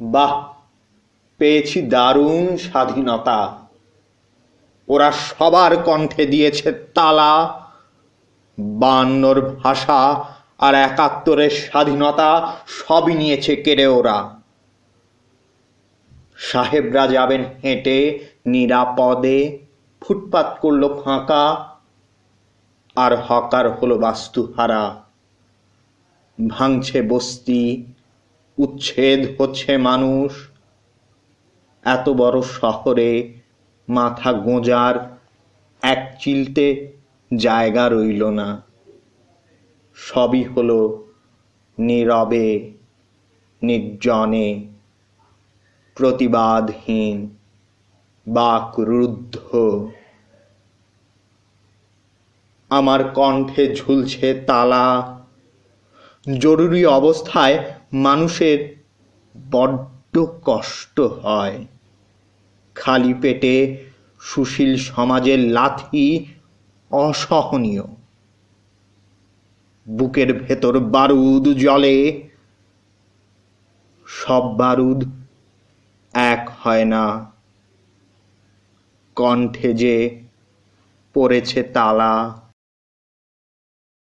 বাহ, পেয়েছি দারুণ স্বাধীনতা। ওরা সবার কণ্ঠে দিয়েছে তালা। 52 ভাষা আর 71 স্বাধীনতা সবই নিয়েছে কেড়ে ওরা। সাহেবরা যাবেন হেঁটে নিরাপদে, ফুটপাত করলো ফাঁকা, আর হকার হলো বাস্তুহারা। ভাঙছে বস্তি, উচ্ছেদ হচ্ছে মানুষ। এত বড় শহরে মাথা গোঁজার এক চিলতে জায়গা রইল না। সবই হলো নীরবে, নির্জনে, প্রতিবাদহীন, বাকরুদ্ধ। আমার কণ্ঠে ঝুলছে তালা। জরুরি অবস্থায় মানুষের বড্ড কষ্ট হয়। খালি পেটে সুশীল সমাজের লাথি অসহনীয়। বুকের ভেতর বারুদ জ্বলে। সব বারুদ এক হয় না। কণ্ঠে যে পড়েছে তালা।